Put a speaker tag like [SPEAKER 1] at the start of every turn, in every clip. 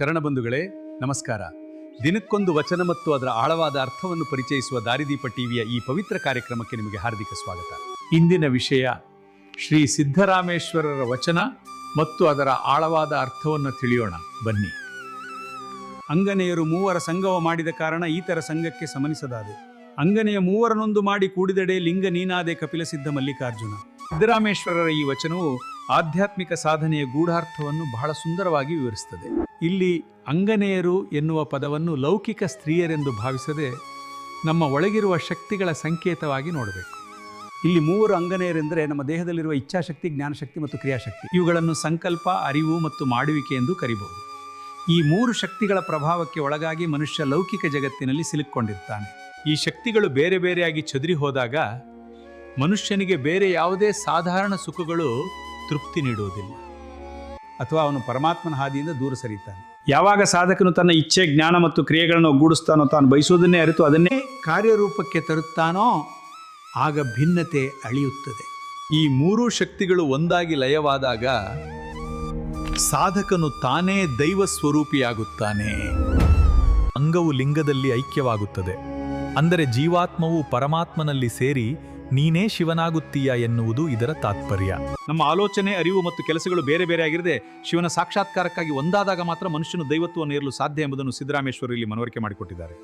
[SPEAKER 1] ಶರಣಬಂಧುಗಳೇ ನಮಸ್ಕಾರ. ದಿನಕ್ಕೊಂದು ವಚನ ಮತ್ತು ಅದರ ಆಳವಾದ ಅರ್ಥವನ್ನು ಪರಿಚಯಿಸುವ ದಾರಿದೀಪ ಟಿವಿಯ ಈ ಪವಿತ್ರ ಕಾರ್ಯಕ್ರಮಕ್ಕೆ ನಿಮಗೆ ಹಾರ್ದಿಕ ಸ್ವಾಗತ. ಇಂದಿನ ವಿಷಯ ಶ್ರೀ ಸಿದ್ದರಾಮೇಶ್ವರರ ವಚನ ಮತ್ತು ಅದರ ಆಳವಾದ ಅರ್ಥವನ್ನು ತಿಳಿಯೋಣ ಬನ್ನಿ. ಅಂಗನೆಯರು ಮೂವರ ಸಂಗವ ಮಾಡಿದ ಕಾರಣ ಈತರ ಸಂಘಕ್ಕೆ ಸಮನಿಸದಾದೆ. ಅಂಗನೆಯ ಮೂವರನೊಂದು ಮಾಡಿ ಕೂಡಿದಡೆ ಲಿಂಗ ನೀನಾದೆ ಕಪಿಲ ಸಿದ್ಧ ಮಲ್ಲಿಕಾರ್ಜುನ. ಸಿದ್ದರಾಮೇಶ್ವರರ ಈ ವಚನವು ಆಧ್ಯಾತ್ಮಿಕ ಸಾಧನೆಯ ಗೂಢಾರ್ಥವನ್ನು ಬಹಳ ಸುಂದರವಾಗಿ ವಿವರಿಸುತ್ತದೆ. ಇಲ್ಲಿ ಅಂಗನೆಯರು ಎನ್ನುವ ಪದವನ್ನು ಲೌಕಿಕ ಸ್ತ್ರೀಯರೆಂದು ಭಾವಿಸದೆ ನಮ್ಮ ಒಳಗಿರುವ ಶಕ್ತಿಗಳ ಸಂಕೇತವಾಗಿ ನೋಡಬೇಕು. ಇಲ್ಲಿ ಮೂವರು ಅಂಗನೆಯರೆಂದರೆ ನಮ್ಮ ದೇಹದಲ್ಲಿರುವ ಇಚ್ಛಾಶಕ್ತಿ, ಜ್ಞಾನಶಕ್ತಿ ಮತ್ತು ಕ್ರಿಯಾಶಕ್ತಿ. ಇವುಗಳನ್ನು ಸಂಕಲ್ಪ, ಅರಿವು ಮತ್ತು ಮಾಡುವಿಕೆ ಎಂದು ಕರೀಬಹುದು. ಈ ಮೂರು ಶಕ್ತಿಗಳ ಪ್ರಭಾವಕ್ಕೆ ಒಳಗಾಗಿ ಮನುಷ್ಯ ಲೌಕಿಕ ಜಗತ್ತಿನಲ್ಲಿ ಸಿಲುಕೊಂಡಿರ್ತಾನೆ. ಈ ಶಕ್ತಿಗಳು ಬೇರೆ ಬೇರೆಯಾಗಿ ಚದುರಿ ಹೋದಾಗ ಮನುಷ್ಯನಿಗೆ ಬೇರೆ ಯಾವುದೇ ಸಾಧಾರಣ ಸುಖಗಳು ತೃಪ್ತಿ ನೀಡುವುದಿಲ್ಲ ಅಥವಾ ಅವನು ಪರಮಾತ್ಮನ ಹಾದಿಯಿಂದ ದೂರ ಸರಿತಾನೆ. ಯಾವಾಗ ಸಾಧಕನು ತನ್ನ ಇಚ್ಛೆ, ಜ್ಞಾನ ಮತ್ತು ಕ್ರಿಯೆಗಳನ್ನು ಒಗ್ಗೂಡಿಸ್ತಾನೋ, ತಾನು ಬಯಸುವುದನ್ನೇ ಅರಿತು ಅದನ್ನೇ ಕಾರ್ಯರೂಪಕ್ಕೆ ತರುತ್ತಾನೋ ಆಗ ಭಿನ್ನತೆ ಅಳಿಯುತ್ತದೆ. ಈ ಮೂರೂ ಶಕ್ತಿಗಳು ಒಂದಾಗಿ ಲಯವಾದಾಗ ಸಾಧಕನು ತಾನೇ ದೈವ ಸ್ವರೂಪಿಯಾಗುತ್ತಾನೆ.
[SPEAKER 2] ಅಂಗವು ಲಿಂಗದಲ್ಲಿ ಐಕ್ಯವಾಗುತ್ತದೆ. ಅಂದರೆ ಜೀವಾತ್ಮವು ಪರಮಾತ್ಮನಲ್ಲಿ ಸೇರಿ ನೀನೇ ಶಿವನಾಗುತ್ತೀಯ ಎನ್ನುವುದು ಇದರ ತಾತ್ಪರ್ಯ.
[SPEAKER 1] ನಮ್ಮ ಆಲೋಚನೆ, ಅರಿವು ಮತ್ತು ಕೆಲಸಗಳು ಬೇರೆ ಬೇರೆ ಆಗಿರದೆ ಶಿವನ ಸಾಕ್ಷಾತ್ಕಾರಕ್ಕಾಗಿ ಒಂದಾದಾಗ ಮಾತ್ರ ಮನುಷ್ಯನು ದೈವತ್ವವನ್ನು ಏರಲು ಸಾಧ್ಯ ಎಂಬುದನ್ನು ಸಿದ್ದರಾಮೇಶ್ವರರು ಇಲ್ಲಿ ಮನವರಿಕೆ ಮಾಡಿಕೊಟ್ಟಿದ್ದಾರೆ.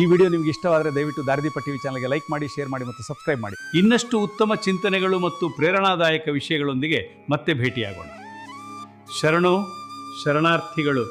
[SPEAKER 1] ಈ ವಿಡಿಯೋ ನಿಮಗೆ ಇಷ್ಟವಾದರೆ ದಯವಿಟ್ಟು ದಾರಿದೀಪ ಟಿವಿ ಚಾನಲ್ಗೆ ಲೈಕ್ ಮಾಡಿ, ಶೇರ್ ಮಾಡಿ ಮತ್ತು ಸಬ್ಸ್ಕ್ರೈಬ್ ಮಾಡಿ. ಇನ್ನಷ್ಟು ಉತ್ತಮ ಚಿಂತನೆಗಳು ಮತ್ತು ಪ್ರೇರಣಾದಾಯಕ ವಿಷಯಗಳೊಂದಿಗೆ ಮತ್ತೆ ಭೇಟಿಯಾಗೋಣ. ಶರಣು ಶರಣಾರ್ಥಿಗಳು.